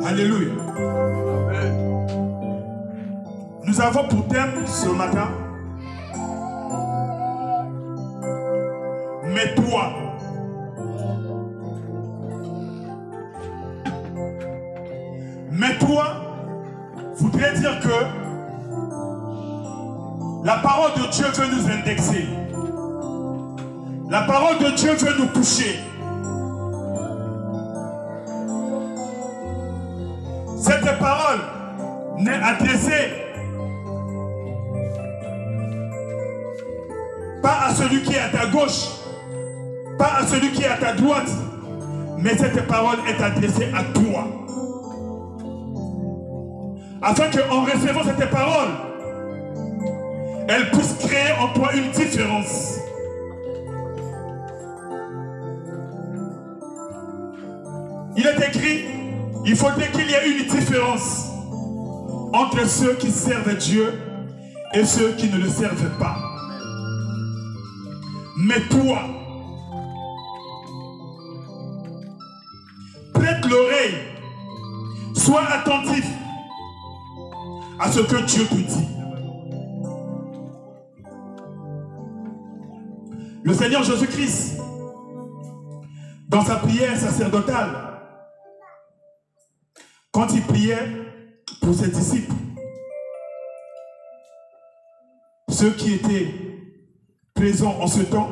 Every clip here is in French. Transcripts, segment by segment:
Alléluia. Nous avons pour thème ce matin, mais toi. Mais toi voudrait dire que la parole de Dieu veut nous indexer. La parole de Dieu veut nous toucher. Cette parole n'est adressée pas à celui qui est à ta gauche, pas à celui qui est à ta droite, mais cette parole est adressée à toi. Afin qu'en recevant cette parole, elle puisse créer en toi une différence. Il est écrit, il faudrait qu'il y ait une différence entre ceux qui servent Dieu et ceux qui ne le servent pas. Mais toi, prête l'oreille, sois attentif à ce que Dieu te dit. Le Seigneur Jésus-Christ, dans sa prière sacerdotale, quand il priait pour ses disciples, ceux qui étaient présents en ce temps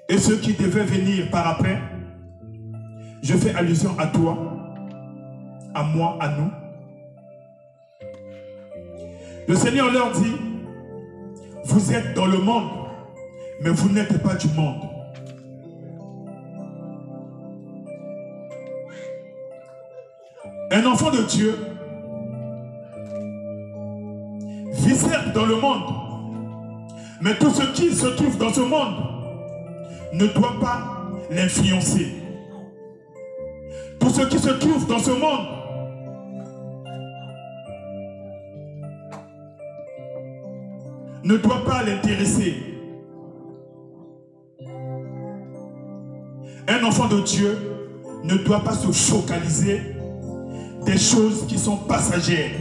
et ceux qui devaient venir par après, je fais allusion à toi, à moi, à nous. Le Seigneur leur dit, vous êtes dans le monde, mais vous n'êtes pas du monde. Un enfant de Dieu vit certes dans le monde, mais tout ce qui se trouve dans ce monde ne doit pas l'influencer. Tout ce qui se trouve dans ce monde ne doit pas l'intéresser. Un enfant de Dieu ne doit pas se focaliser des choses qui sont passagères.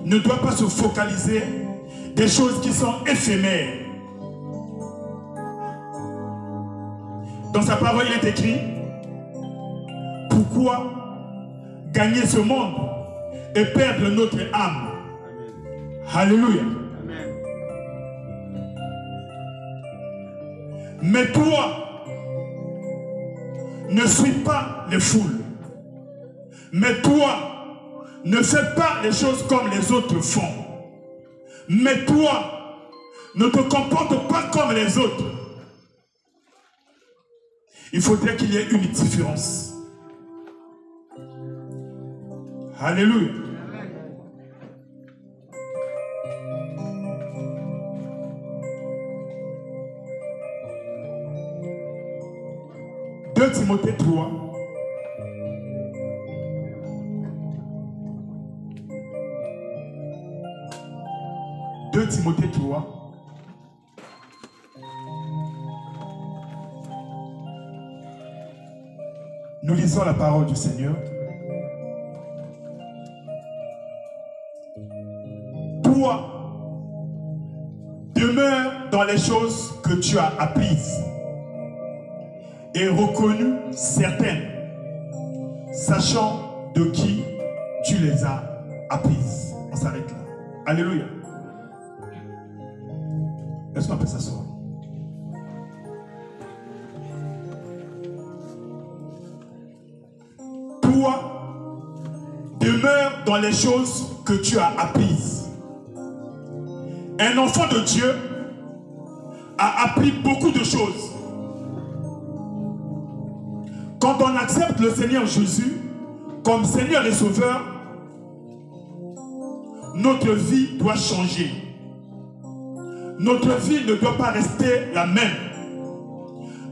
Ne doit pas se focaliser des choses qui sont éphémères. Dans sa parole, il est écrit, pourquoi gagner ce monde et perdre notre âme? Alléluia. Amen. Mais toi, ne suis pas les foules. Mais toi, ne fais pas les choses comme les autres font. Mais toi, ne te comporte pas comme les autres. Il faudrait qu'il y ait une différence. Alléluia. 2 Timothée 3. Timothée 3. Nous lisons la parole du Seigneur. Toi, demeure dans les choses que tu as apprises et reconnues certaines, sachant de qui tu les as apprises. On s'arrête là. Alléluia. Est-ce qu'on peut s'asseoir? Toi, demeure dans les choses que tu as apprises. Un enfant de Dieu a appris beaucoup de choses. Quand on accepte le Seigneur Jésus comme Seigneur et Sauveur, notre vie doit changer. Notre vie ne doit pas rester la même.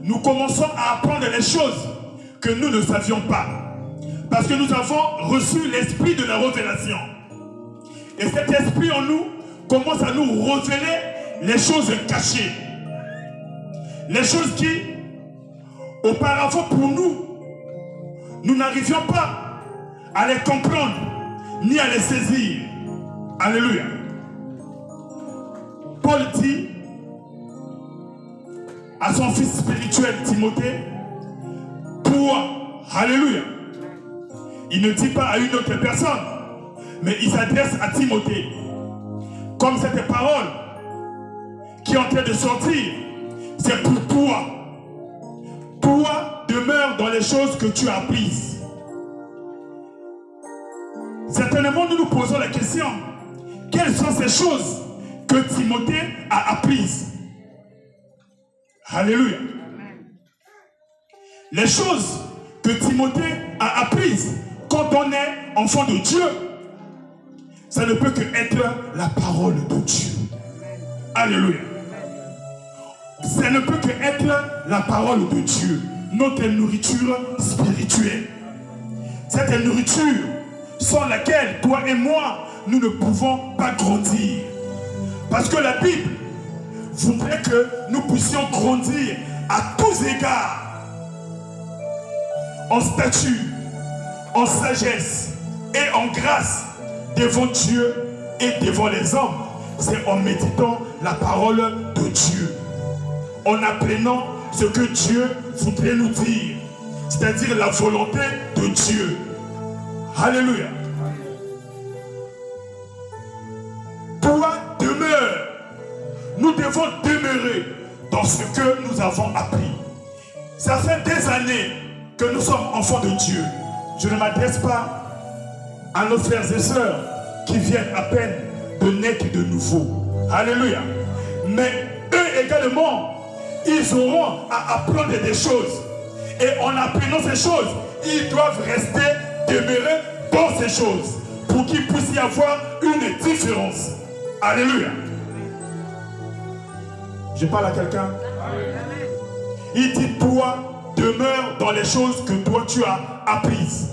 Nous commençons à apprendre les choses que nous ne savions pas. Parce que nous avons reçu l'esprit de la révélation. Et cet esprit en nous commence à nous révéler les choses cachées. Les choses qui, auparavant pour nous, nous n'arrivions pas à les comprendre, ni à les saisir. Alléluia. Paul dit à son fils spirituel Timothée, toi, alléluia. Il ne dit pas à une autre personne, mais il s'adresse à Timothée. Comme cette parole qui est en train de sortir, c'est pour toi. Toi, demeure dans les choses que tu as apprises. Certainement, nous nous posons la question, quelles sont ces choses que Timothée a apprises? Alléluia. Les choses que Timothée a apprises quand on est enfant de Dieu, ça ne peut que être la parole de Dieu. Alléluia. Ça ne peut que être la parole de Dieu, notre nourriture spirituelle. Cette nourriture sans laquelle toi et moi, nous ne pouvons pas grandir. Parce que la Bible voudrait que nous puissions grandir à tous égards, en statut, en sagesse et en grâce devant Dieu et devant les hommes. C'est en méditant la parole de Dieu, en apprenant ce que Dieu voudrait nous dire, c'est-à-dire la volonté de Dieu. Alléluia. Toi, demeure. Nous devons demeurer dans ce que nous avons appris. Ça fait des années que nous sommes enfants de Dieu. Je ne m'adresse pas à nos frères et sœurs qui viennent à peine de naître de nouveau. Alléluia. Mais eux également, ils auront à apprendre des choses. Et en apprenant ces choses, ils doivent rester demeurer dans ces choses pour qu'il puisse y avoir une différence. Alléluia. Je parle à quelqu'un. Il dit, toi, demeure dans les choses que toi tu as apprises.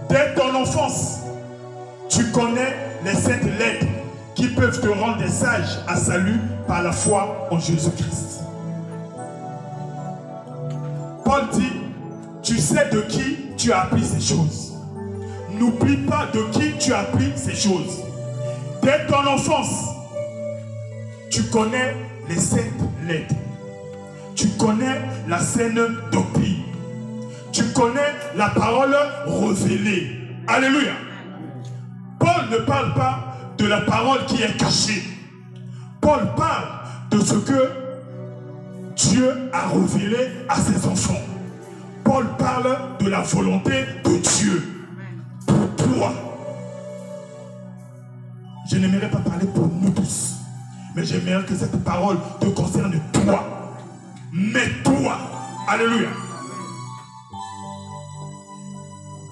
Dès ton enfance, tu connais les saintes lettres qui peuvent te rendre des sages à salut par la foi en Jésus-Christ. Paul dit, tu sais de qui tu as appris ces choses. N'oublie pas de qui tu as appris ces choses. Dès ton enfance, tu connais les saintes lettres. Tu connais la saine doctrine. Tu connais la parole révélée. Alléluia. Paul ne parle pas de la parole qui est cachée. Paul parle de ce que Dieu a révélé à ses enfants. Paul parle de la volonté de Dieu pour toi. Je n'aimerais pas parler pour nous tous, mais j'aimerais que cette parole te concerne toi. Mais toi, alléluia.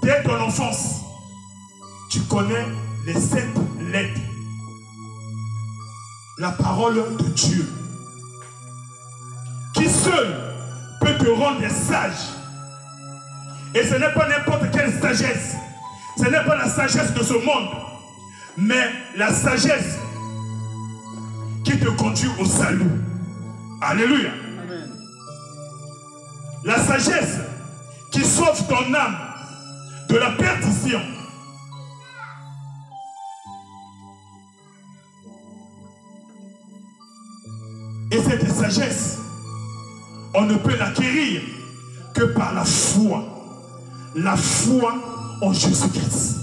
Dès ton enfance, tu connais les saintes lettres, la parole de Dieu, qui seul peut te rendre sage. Et ce n'est pas n'importe quelle sagesse. Ce n'est pas la sagesse de ce monde, mais la sagesse qui te conduit au salut. Alléluia. Amen. La sagesse qui sauve ton âme de la perdition. Et cette sagesse, on ne peut l'acquérir que par la foi. La foi en Jésus-Christ.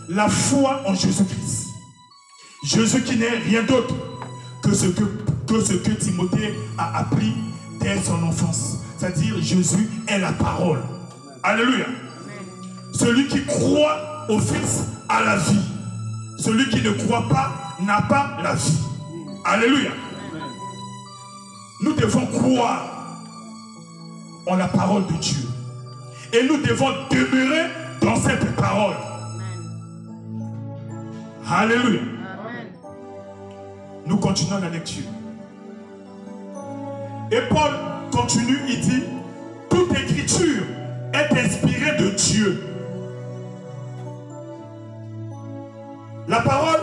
La foi en Jésus-Christ. Jésus qui n'est rien d'autre que ce que Timothée a appris dès son enfance. C'est-à-dire Jésus est la parole. Alléluia. Celui qui croit au Fils a la vie. Celui qui ne croit pas n'a pas la vie. Alléluia. Nous devons croire en la parole de Dieu. Et nous devons demeurer dans cette parole. Alléluia. Nous continuons la lecture. Et Paul continue, il dit, toute écriture est inspirée de Dieu. La parole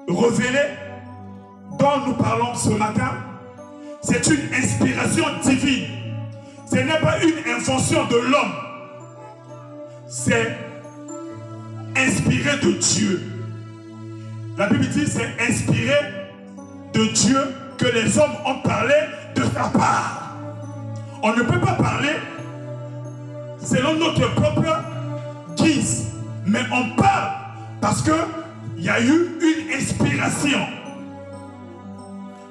révélée dont nous parlons ce matin, c'est une inspiration divine. Ce n'est pas une invention de l'homme. C'est inspiré de Dieu. La Bible dit c'est inspiré de Dieu que les hommes ont parlé de sa part. On ne peut pas parler selon notre propre guise, mais on parle parce qu'il y a eu une inspiration.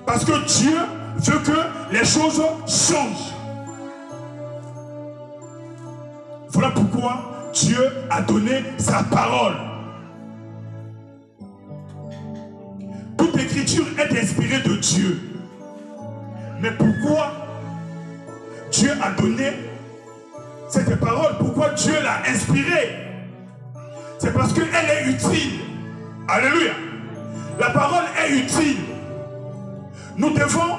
Parce que Dieu veut que les choses changent. Voilà pourquoi Dieu a donné sa parole. Toute écriture est inspirée de Dieu. Mais pourquoi Dieu a donné cette parole? Pourquoi Dieu l'a inspirée? C'est parce qu'elle est utile. Alléluia. La parole est utile. Nous devons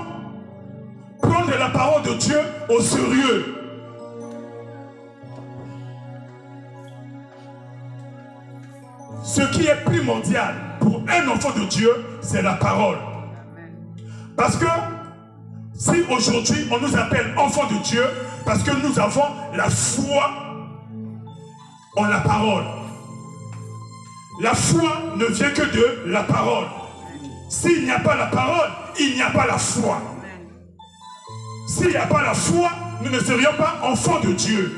prendre la parole de Dieu au sérieux. Ce qui est primordial pour un enfant de Dieu, c'est la parole. Parce que si aujourd'hui on nous appelle enfants de Dieu, parce que nous avons la foi en la parole. La foi ne vient que de la parole. S'il n'y a pas la parole, il n'y a pas la foi. S'il n'y a pas la foi, nous ne serions pas enfants de Dieu.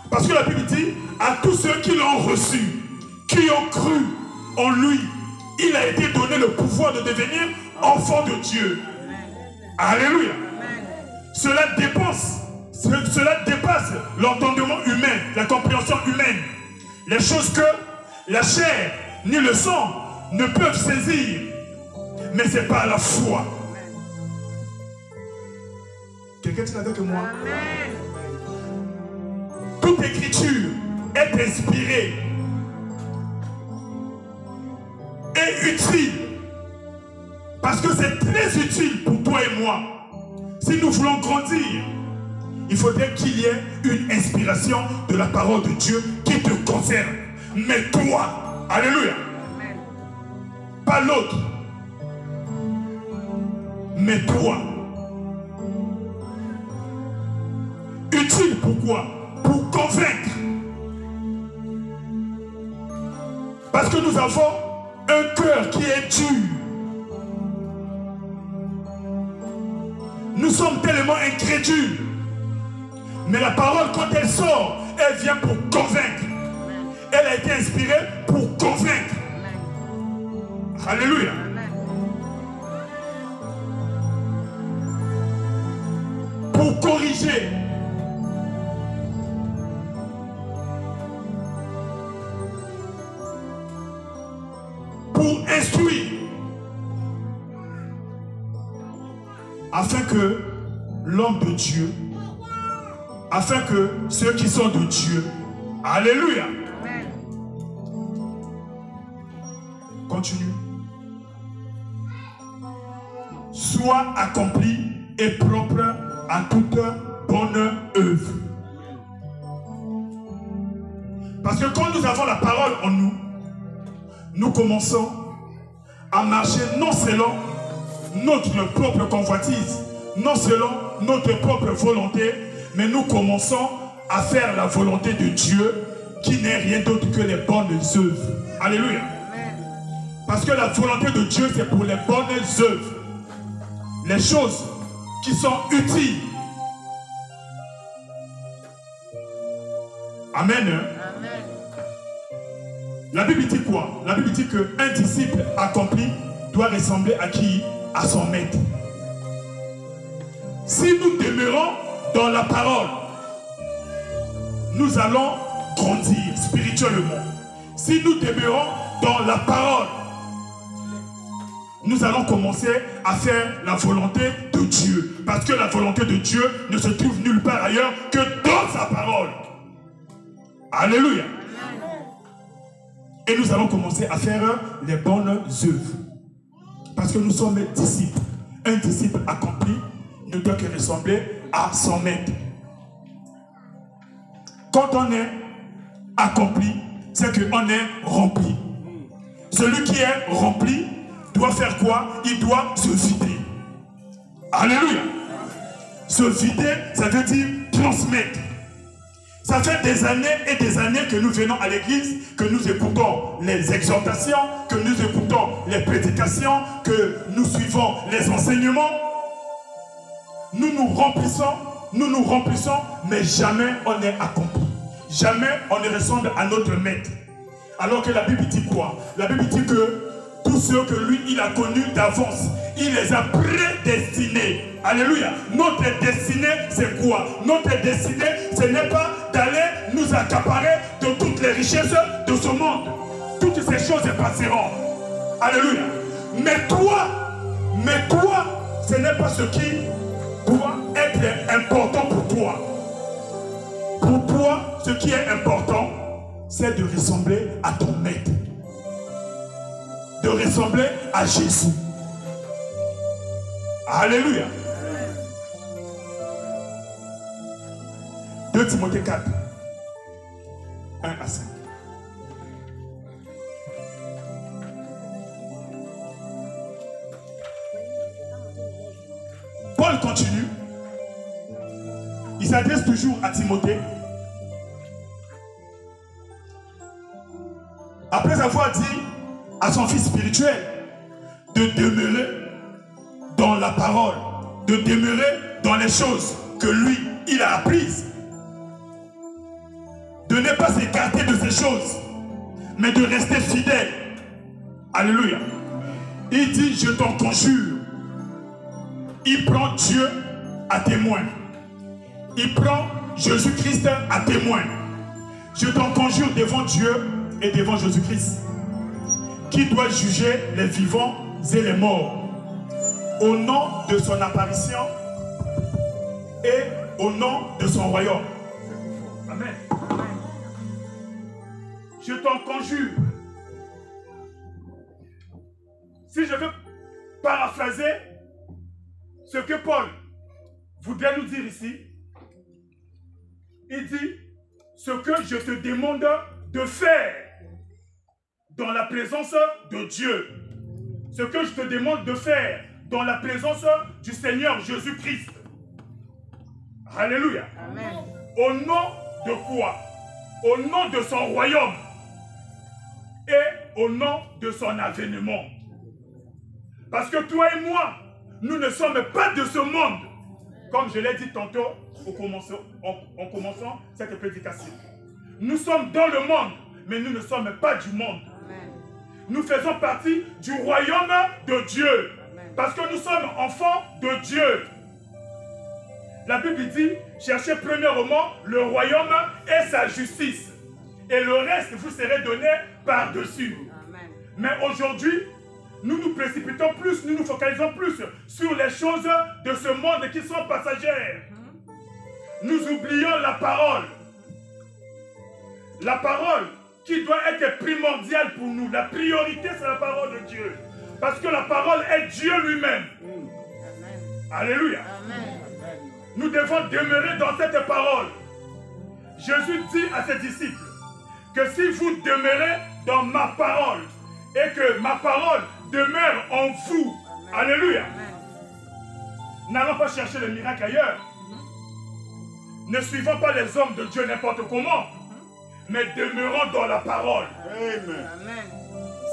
Parce que la Bible dit, à tous ceux qui l'ont reçu, qui ont cru en lui, il a été donné le pouvoir de devenir enfant de Dieu. Alléluia. Cela dépasse l'entendement humain, la compréhension humaine. Les choses que la chair ni le sang ne peuvent saisir. Mais c'est par la foi. Quelqu'un dit avec moi? Toute écriture est inspirée et utile. Parce que c'est très utile pour toi et moi. Si nous voulons grandir, il faudrait qu'il y ait une inspiration de la parole de Dieu qui te concerne. Mais toi, alléluia, pas l'autre, mais toi. Utile pourquoi? Pour convaincre. Parce que nous avons un cœur qui est dur. Nous sommes tellement incrédules. Mais la parole, quand elle sort, elle vient pour convaincre. Elle a été inspirée pour convaincre. Alléluia. Pour corriger. Pour instruire. Afin que l'homme de Dieu, afin que ceux qui sont de Dieu, alléluia. Continue. Soit accompli et propre à toute bonne œuvre. Parce que quand nous avons la parole en nous, nous commençons à marcher non selon notre propre convoitise, non selon notre propre volonté, mais nous commençons à faire la volonté de Dieu qui n'est rien d'autre que les bonnes œuvres. Alléluia. Parce que la volonté de Dieu, c'est pour les bonnes œuvres. Les choses qui sont utiles. Amen. Amen. La Bible dit quoi? La Bible dit qu'un disciple accompli doit ressembler à qui? À son maître. Si nous demeurons dans la parole, nous allons grandir spirituellement. Si nous demeurons dans la parole, nous allons commencer à faire la volonté de Dieu. Parce que la volonté de Dieu ne se trouve nulle part ailleurs que dans sa parole. Alléluia. Et nous allons commencer à faire les bonnes œuvres. Parce que nous sommes disciples. Un disciple accompli ne doit que ressembler à son maître. Quand on est accompli, c'est qu'on est rempli. Celui qui est rempli doit faire quoi? Il doit se vider. Alléluia. Se vider, ça veut dire transmettre. Ça fait des années et des années que nous venons à l'église, que nous écoutons les exhortations, que nous écoutons les prédications, que nous suivons les enseignements. Nous nous remplissons, mais jamais on est accompli. Jamais on ne ressemble à notre maître. Alors que la Bible dit quoi? La Bible dit que tous ceux que lui, il a connus d'avance, il les a prédestinés. Alléluia. Notre destinée, c'est quoi? Notre destinée, ce n'est pas d'aller nous accaparer de toutes les richesses de ce monde. Toutes ces choses passeront. Alléluia. Mais toi, ce n'est pas ce qui doit être important pour toi. Pour toi, ce qui est important, c'est de ressembler à ton maître. De ressembler à Jésus. Alléluia. 2 Timothée 4, 1 à 5. Paul continue. Il s'adresse toujours à Timothée. Après avoir dit à son fils spirituel de demeurer dans la parole, de demeurer dans les choses que lui, il a apprises, de ne pas s'écarter de ces choses, mais de rester fidèle. Alléluia. Il dit, je t'en conjure. Il prend Dieu à témoin. Il prend Jésus-Christ à témoin. Je t'en conjure devant Dieu et devant Jésus-Christ, qui doit juger les vivants et les morts, au nom de son apparition et au nom de son royaume. Amen. Je t'en conjure. Si je veux paraphraser ce que Paul voudrait nous dire ici, il dit, ce que je te demande de faire dans la présence de Dieu, ce que je te demande de faire dans la présence du Seigneur Jésus-Christ. Alléluia. Amen. Au nom de quoi? Au nom de son royaume et au nom de son avènement. Parce que toi et moi, nous ne sommes pas de ce monde. Comme je l'ai dit tantôt en commençant cette prédication. Nous sommes dans le monde, mais nous ne sommes pas du monde. Amen. Nous faisons partie du royaume de Dieu. Amen. Parce que nous sommes enfants de Dieu. La Bible dit, cherchez premièrement le royaume et sa justice. Et le reste vous serez donné par-dessus. Mais aujourd'hui, nous nous précipitons plus, nous nous focalisons plus sur les choses de ce monde qui sont passagères. Nous oublions la parole. La parole qui doit être primordiale pour nous. La priorité, c'est la parole de Dieu. Parce que la parole est Dieu lui-même. Alléluia. Amen. Nous devons demeurer dans cette parole. Jésus dit à ses disciples que si vous demeurez dans ma parole et que ma parole demeure en vous, alléluia, n'allons pas chercher le miracle ailleurs. Ne suivons pas les hommes de Dieu n'importe comment, mais demeurons dans la parole. Amen.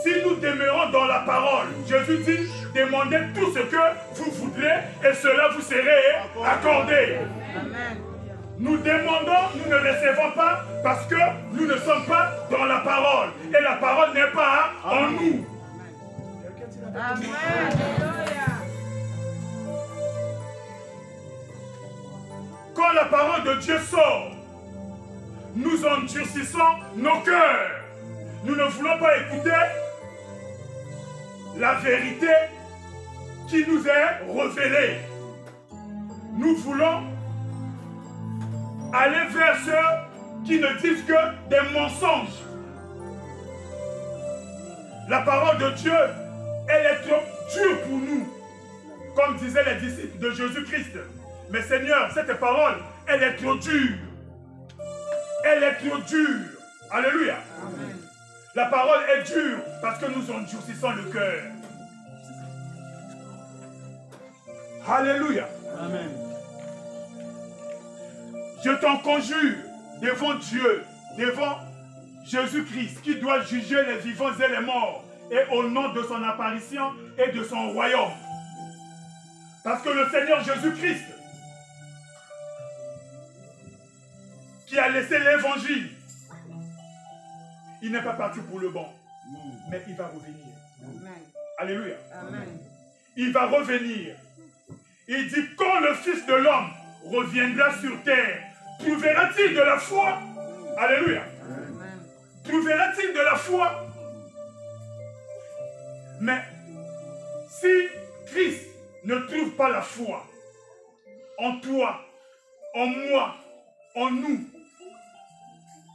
Si nous demeurons dans la parole, Jésus dit, demandez tout ce que vous voudrez et cela vous serait accordé. Amen. nous demandons, nous ne recevons pas parce que nous ne sommes pas dans la parole. Et la parole n'est pas en nous. Amen. Quand la parole de Dieu sort, nous endurcissons nos cœurs. Nous ne voulons pas écouter la vérité qui nous est révélée. Nous voulons aller vers ceux qui ne disent que des mensonges. La parole de Dieu, elle est trop dure pour nous, comme disaient les disciples de Jésus-Christ. Mais Seigneur, cette parole, elle est trop dure. Elle est trop dure. Alléluia. Amen. La parole est dure parce que nous endurcissons le cœur. Alléluia. Amen. Je t'en conjure devant Dieu, devant Jésus-Christ, qui doit juger les vivants et les morts, et au nom de son apparition et de son royaume. Parce que le Seigneur Jésus-Christ, qui a laissé l'évangile, il n'est pas parti pour le bon, mais il va revenir. Amen. Alléluia. Amen. Il va revenir. Il dit, quand le Fils de l'homme reviendra sur terre, trouvera-t-il de la foi? Alléluia. Amen. Trouvera-t-il de la foi? Mais si Christ ne trouve pas la foi en toi, en moi, en nous,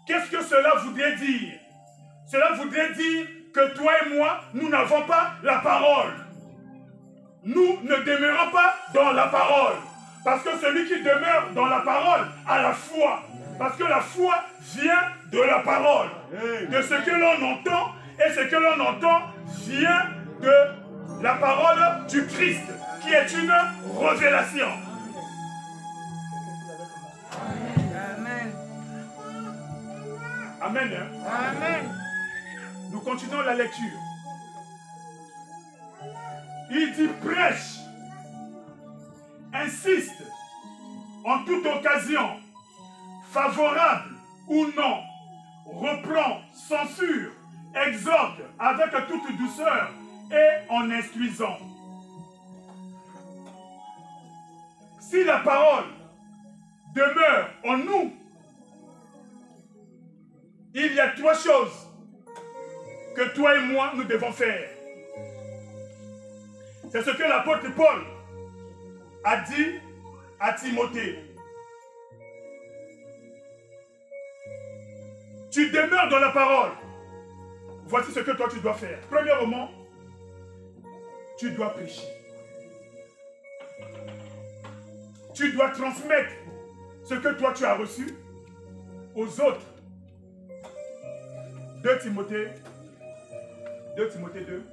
qu'est-ce que cela voudrait dire? Cela voudrait dire que toi et moi, nous n'avons pas la parole. Nous ne demeurons pas dans la parole. Parce que celui qui demeure dans la parole a la foi. Parce que la foi vient de la parole. De ce que l'on entend. Et ce que l'on entend vient de la parole du Christ, qui est une révélation. Amen. Amen. Hein? Amen. Nous continuons la lecture. Il dit prêche, insiste en toute occasion, favorable ou non, reprend, censure, exhorte avec toute douceur et en instruisant. Si la parole demeure en nous, il y a trois choses que toi et moi nous devons faire. C'est ce que l'apôtre Paul a dit à Timothée. Tu demeures dans la parole. Voici ce que toi tu dois faire. Premièrement, tu dois prêcher. Tu dois transmettre ce que toi tu as reçu aux autres. 2 Timothée 2.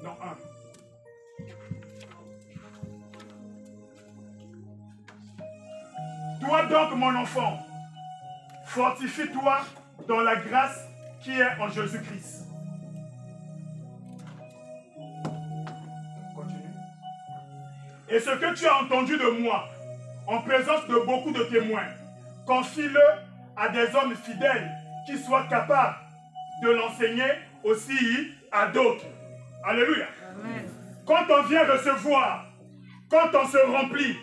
Non, 1. Toi donc, mon enfant, fortifie-toi dans la grâce qui est en Jésus-Christ. Continue. Et ce que tu as entendu de moi, en présence de beaucoup de témoins, confie-le à des hommes fidèles qui soient capables de l'enseigner aussi à d'autres. Alléluia. Amen. Quand on vient recevoir, quand on se remplit,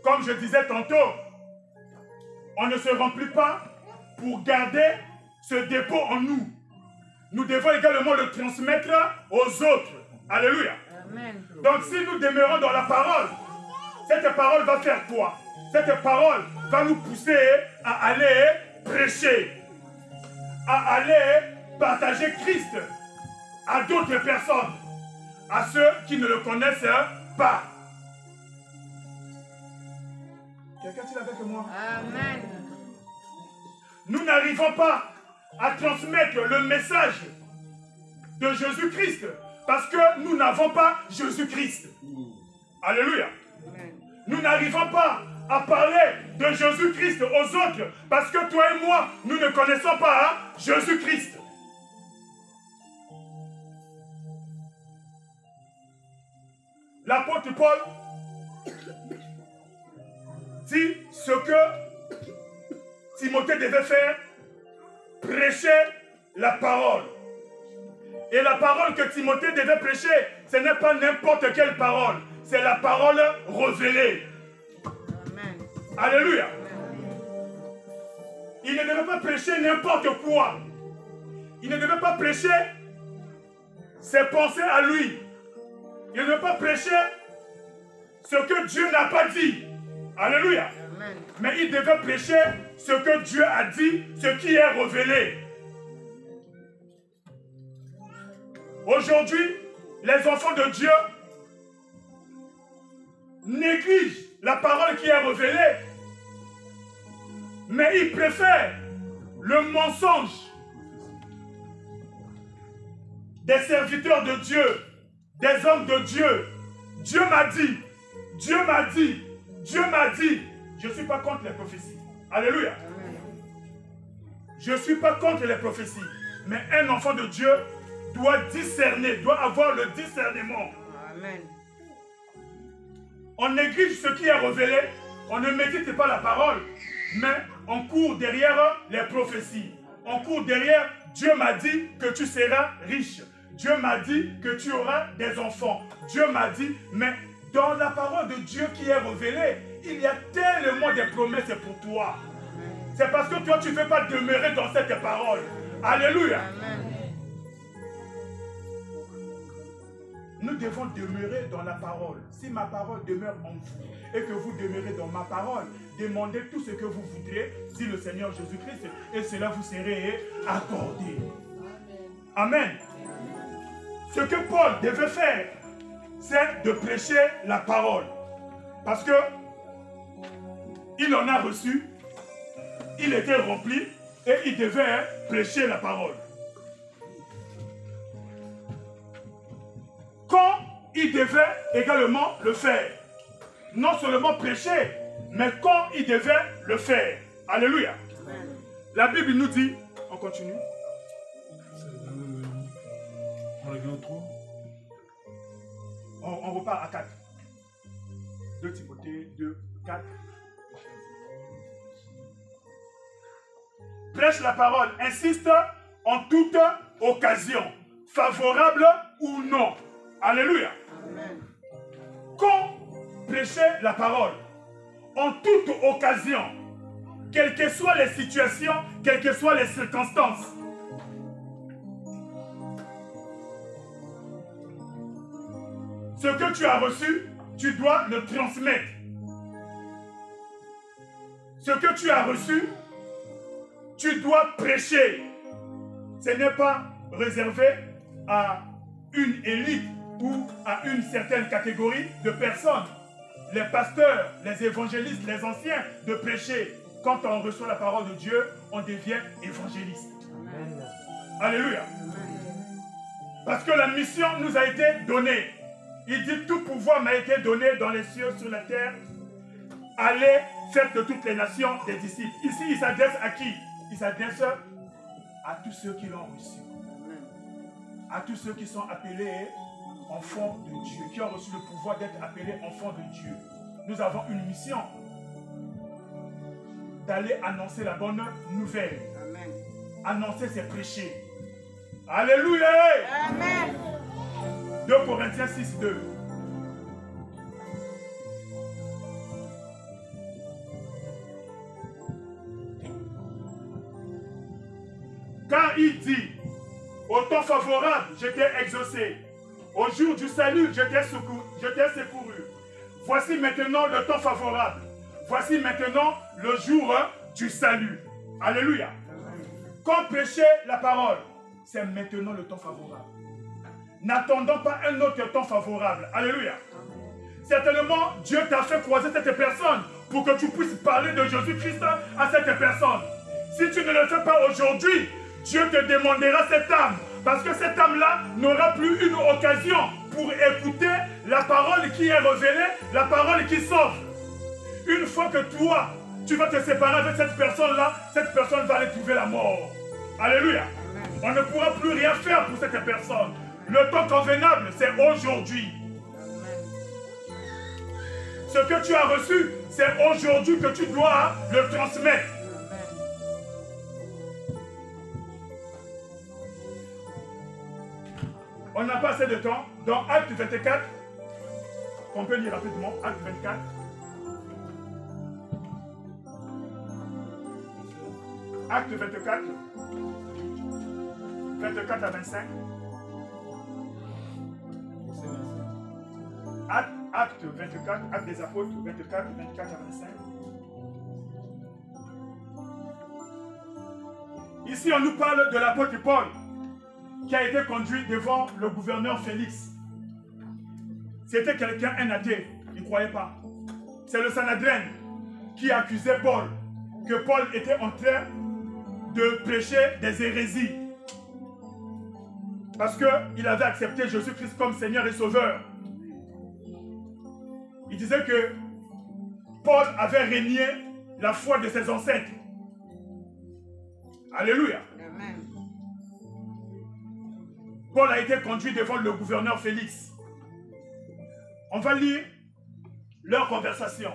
comme je disais tantôt, on ne se remplit pas pour garder ce dépôt en nous. Nous devons également le transmettre aux autres. Alléluia. Amen. Donc si nous demeurons dans la parole, cette parole va faire quoi? Cette parole va nous pousser à aller prêcher, à aller partager Christ à d'autres personnes, à ceux qui ne le connaissent pas. Quelqu'un dit avec moi? Amen. Nous n'arrivons pas à transmettre le message de Jésus-Christ parce que nous n'avons pas Jésus-Christ. Alléluia. Amen. Nous n'arrivons pas à parler de Jésus-Christ aux autres parce que toi et moi, nous ne connaissons pas Jésus-Christ. l'apôtre Paul dit ce que Timothée devait faire, prêcher la parole. Et la parole que Timothée devait prêcher, ce n'est pas n'importe quelle parole, c'est la parole révélée. Amen. Alléluia. Il ne devait pas prêcher n'importe quoi. Il ne devait pas prêcher ses pensées à lui. Il ne devait pas prêcher ce que Dieu n'a pas dit. Alléluia. Amen. Mais il devait prêcher ce que Dieu a dit, ce qui est révélé. Aujourd'hui, les enfants de Dieu négligent la parole qui est révélée, mais ils préfèrent le mensonge des serviteurs de Dieu, des hommes de Dieu. Dieu m'a dit, Dieu m'a dit, Dieu m'a dit. Je ne suis pas contre les prophéties. Alléluia. Je ne suis pas contre les prophéties. Mais un enfant de Dieu doit discerner, doit avoir le discernement. Amen. On néglige ce qui est révélé, on ne médite pas la parole, mais on court derrière les prophéties. On court derrière, Dieu m'a dit que tu seras riche. Dieu m'a dit que tu auras des enfants. Dieu m'a dit, mais dans la parole de Dieu qui est révélée, il y a tellement de promesses pour toi. C'est parce que toi, tu ne veux pas demeurer dans cette parole. Alléluia. Amen. Nous devons demeurer dans la parole. Si ma parole demeure en vous et que vous demeurez dans ma parole, demandez tout ce que vous voudrez, dit le Seigneur Jésus-Christ, et cela vous serait accordé. Amen. Ce que Paul devait faire, c'est de prêcher la parole. Parce que il en a reçu, il était rempli et il devait prêcher la parole. Quand il devait également le faire, non seulement prêcher, mais quand il devait le faire. Alléluia. La Bible nous dit, on continue. On revient au 3. On repart à 4. 2 Timothée 2, 4. Prêche la parole, insiste en toute occasion, favorable ou non. Alléluia. Amen. Quand prêcher la parole, en toute occasion, quelles que soient les situations, quelles que soient les circonstances, ce que tu as reçu, tu dois le transmettre. Ce que tu as reçu, tu dois prêcher. Ce n'est pas réservé à une élite ou à une certaine catégorie de personnes. Les pasteurs, les évangélistes, les anciens, de prêcher. Quand on reçoit la parole de Dieu, on devient évangéliste. Amen. Alléluia. Parce que la mission nous a été donnée. Il dit, tout pouvoir m'a été donné dans les cieux, sur la terre. Allez, faites de toutes les nations des disciples. Ici, il s'adresse à qui? Il s'adresse à tous ceux qui l'ont reçu. À tous ceux qui sont appelés enfants de Dieu, qui ont reçu le pouvoir d'être appelés enfants de Dieu. Nous avons une mission d'aller annoncer la bonne nouvelle. Amen. Annoncer, c'est prêcher. Alléluia. Amen. 2 Corinthiens 6, 2. Quand il dit, au temps favorable, j'étais exaucé. Au jour du salut, j'étais secouru. Voici maintenant le temps favorable. Voici maintenant le jour du salut. Alléluia. Quand prêcher la parole, c'est maintenant le temps favorable. N'attendons pas un autre temps favorable. Alléluia. Certainement, Dieu t'a fait croiser cette personne pour que tu puisses parler de Jésus-Christ à cette personne. Si tu ne le fais pas aujourd'hui, Dieu te demandera cette âme. Parce que cette âme-là n'aura plus une occasion pour écouter la parole qui est révélée, la parole qui sauve. Une fois que toi, tu vas te séparer avec cette personne-là, cette personne va aller trouver la mort. Alléluia. On ne pourra plus rien faire pour cette personne. Le temps convenable, c'est aujourd'hui. Ce que tu as reçu, c'est aujourd'hui que tu dois le transmettre. On n'a pas assez de temps. Dans Acte 24, on peut lire rapidement, Acte 24. Acte 24, 24 à 25. Acte 24, Acte des Apôtres, 24 à 25. Ici, on nous parle de l'apôtre Paul, qui a été conduit devant le gouverneur Félix. C'était quelqu'un, un athée, il ne croyait pas. C'est le Sanhedrin qui accusait Paul, que Paul était en train de prêcher des hérésies. Parce qu'il avait accepté Jésus-Christ comme Seigneur et Sauveur. Il disait que Paul avait régné la foi de ses ancêtres. Alléluia. Amen. Paul a été conduit devant le gouverneur Félix. On va lire leur conversation.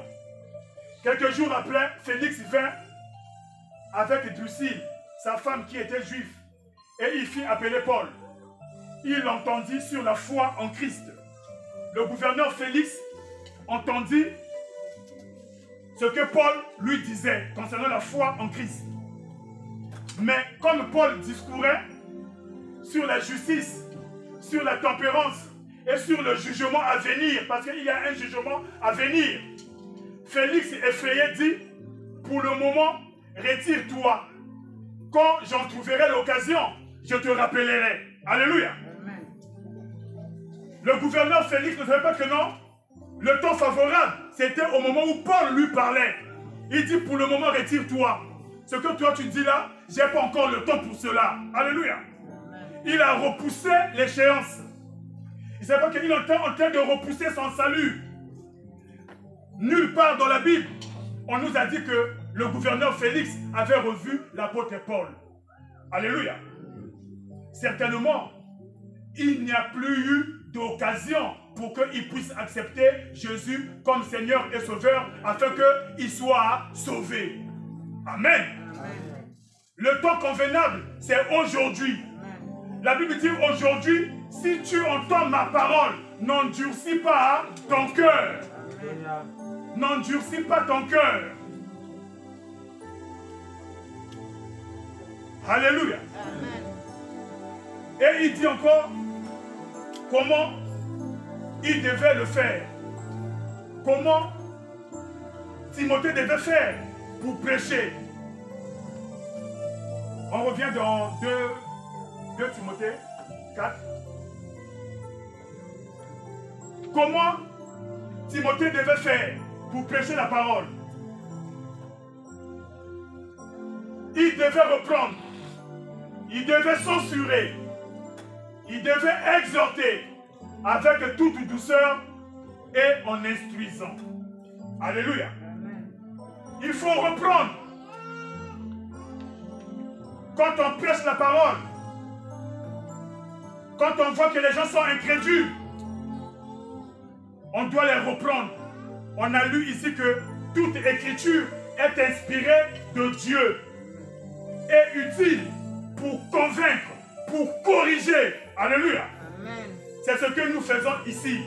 Quelques jours après, Félix vint avec Drusille, sa femme qui était juive, et il fit appeler Paul. Il l'entendit sur la foi en Christ. Le gouverneur Félix entendit ce que Paul lui disait concernant la foi en Christ. Mais comme Paul discourait sur la justice, sur la tempérance et sur le jugement à venir, parce qu'il y a un jugement à venir, Félix effrayé dit, pour le moment, retire-toi. Quand j'en trouverai l'occasion, je te rappellerai. Alléluia. Amen. Le gouverneur Félix ne savait pas que non, le temps favorable, c'était au moment où Paul lui parlait. Il dit, pour le moment, retire-toi. Ce que toi tu dis là, je n'ai pas encore le temps pour cela. Alléluia. Il a repoussé l'échéance. Il ne savait pas qu'il est en train de repousser son salut. Nulle part dans la Bible, on nous a dit que le gouverneur Félix avait revu l'apôtre Paul. Alléluia. Certainement, il n'y a plus eu d'occasion pour qu'il puisse accepter Jésus comme Seigneur et Sauveur afin qu'il soit sauvé. Amen. Amen. Le temps convenable, c'est aujourd'hui. La Bible dit aujourd'hui, si tu entends ma parole, n'endurcis pas ton cœur. N'endurcis pas ton cœur. Alléluia. Amen. Et il dit encore comment il devait le faire. Comment Timothée devait faire pour prêcher. On revient dans 2 Timothée 4. Comment Timothée devait faire pour prêcher la parole. Il devait reprendre. Il devait censurer. Il devait exhorter avec toute douceur et en instruisant. Alléluia. Amen. Il faut reprendre. Quand on prêche la parole, quand on voit que les gens sont incrédules, on doit les reprendre. On a lu ici que toute écriture est inspirée de Dieu et utile pour convaincre, pour corriger. Alléluia. Amen. C'est ce que nous faisons ici.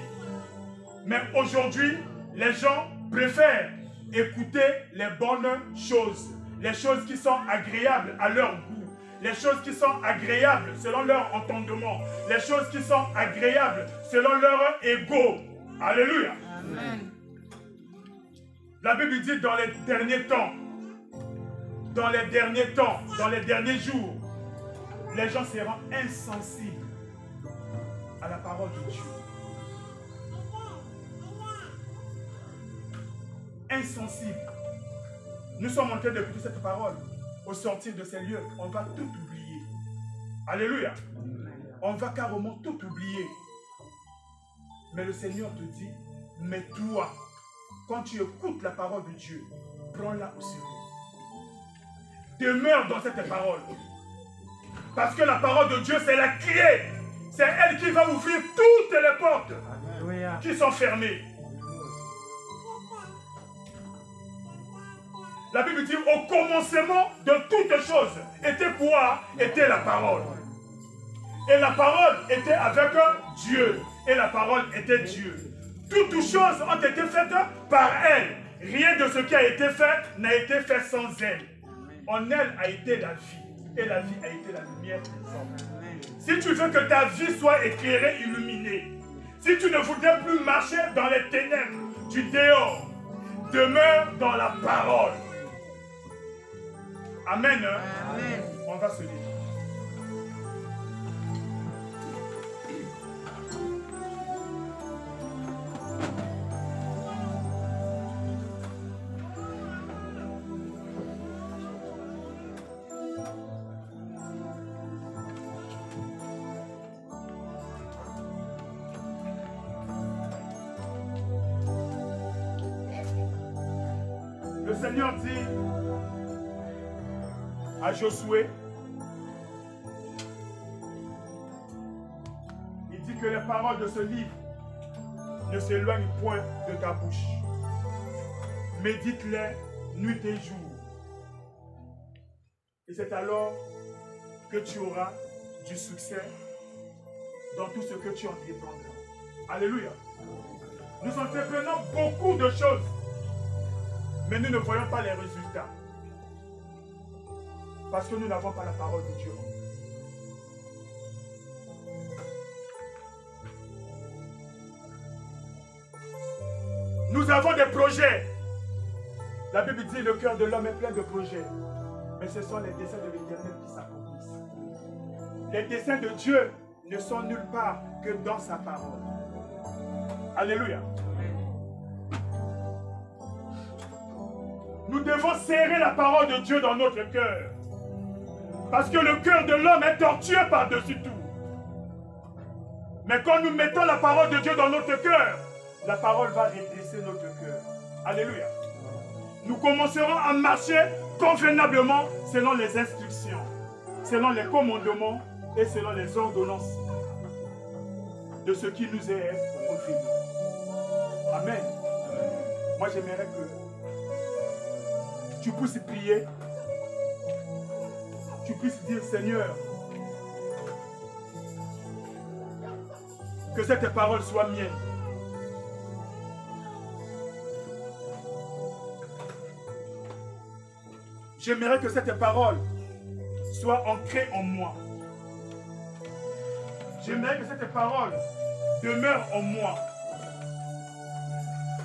Mais aujourd'hui, les gens préfèrent écouter les bonnes choses, les choses qui sont agréables à leur goût, les choses qui sont agréables selon leur entendement, les choses qui sont agréables selon leur ego. Alléluia. Amen. La Bible dit dans les derniers temps, dans les derniers jours, les gens seront insensibles à la parole de Dieu. Insensibles. Nous sommes en train d'écouter cette parole. Au sortir de ces lieux, on va tout oublier. Alléluia. On va carrément tout oublier. Mais le Seigneur te dit, mais toi, quand tu écoutes la parole de Dieu, prends-la au sérieux. Demeure dans cette parole. Parce que la parole de Dieu, c'est la clé. C'est elle qui va ouvrir toutes les portes qui sont fermées. La Bible dit au commencement de toutes choses était quoi? Était la parole. Et la parole était avec Dieu. Et la parole était Dieu. Toutes choses ont été faites par elle. Rien de ce qui a été fait n'a été fait sans elle. En elle a été la vie. Et la vie a été la lumière des hommes. Si tu veux que ta vie soit éclairée, illuminée, si tu ne voudrais plus marcher dans les ténèbres du dehors, demeure dans la parole. Amen. Amen. On va se lire. Le Seigneur dit à Josué, il dit que les paroles de ce livre ne s'éloignent point de ta bouche. Médite-les nuit et jour. Et c'est alors que tu auras du succès dans tout ce que tu entreprendras. Alléluia. Nous entreprenons beaucoup de choses, mais nous ne voyons pas les résultats. Parce que nous n'avons pas la parole de Dieu. Nous avons des projets. La Bible dit que le cœur de l'homme est plein de projets. Mais ce sont les desseins de l'Éternel qui s'accomplissent. Les desseins de Dieu ne sont nulle part que dans sa parole. Alléluia. Nous devons serrer la parole de Dieu dans notre cœur. Parce que le cœur de l'homme est tortueux par-dessus tout. Mais quand nous mettons la parole de Dieu dans notre cœur, la parole va redresser notre cœur. Alléluia. Nous commencerons à marcher convenablement selon les instructions, selon les commandements et selon les ordonnances de ce qui nous est révélé. Amen. Moi, j'aimerais que tu puisses prier, tu puisses dire, Seigneur, que cette parole soit mienne. J'aimerais que cette parole soit ancrée en moi. J'aimerais que cette parole demeure en moi.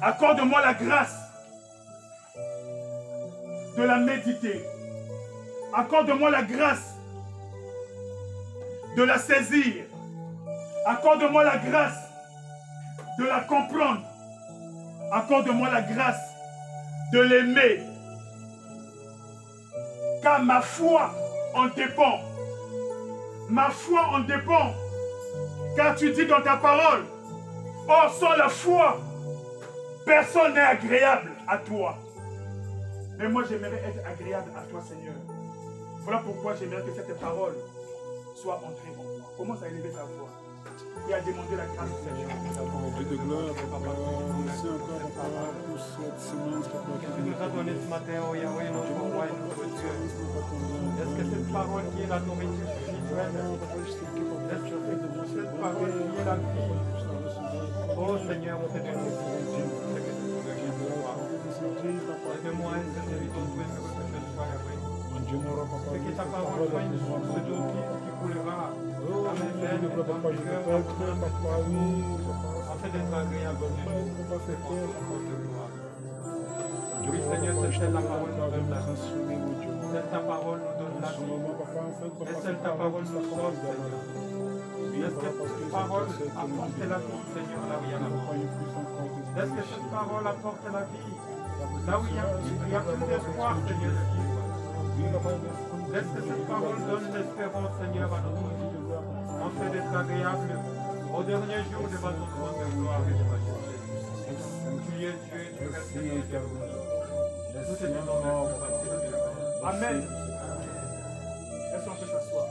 Accorde-moi la grâce de la méditer. Accorde-moi la grâce de la saisir. Accorde-moi la grâce de la comprendre. Accorde-moi la grâce de l'aimer. Car ma foi en dépend. Ma foi en dépend. Car tu dis dans ta parole, oh, sans la foi, personne n'est agréable à toi. Mais moi, j'aimerais être agréable à toi, Seigneur. Voilà pourquoi j'aimerais que cette parole soit entrée en moi. Commence à élever ta voix et à demander la grâce du Seigneur. Dieu de gloire, papa, merci encore, papa, pour cette semence, papa, que tu nous as donné ce matin, oh Yahweh, notre roi et notre Dieu. Est-ce que cette parole qui est la nourriture spirituelle, est-ce que cette parole qui est la vie, oh Seigneur, on fait de nous, aide-moi à être serviteur de ce que je sois, Yahweh. Ce qui est ta parole soit une source d'eau qui coulera à mes veines, dans le cœur, afin d'être agréable à Dieu. Oui, Seigneur, c'est celle la parole nous donne la vie. C'est ta parole nous donne la vie. Et c'est ta parole nous sauve, Seigneur. Laisse cette parole apporter la vie, Seigneur, là où il y a la mort. Laisse que cette parole apporte la vie. Là où il y a plus d'espoir, Seigneur. Laisse que cette parole donne l'espérance, Seigneur, à notre vie. En fait d'être agréable au dernier jour de votre trône de gloire et de majesté. Tu es Dieu et tu restes éternel. Nous te disons merci. Amen. Est-ce qu'on peut s'asseoir?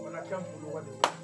On acclame pour le roi des rois.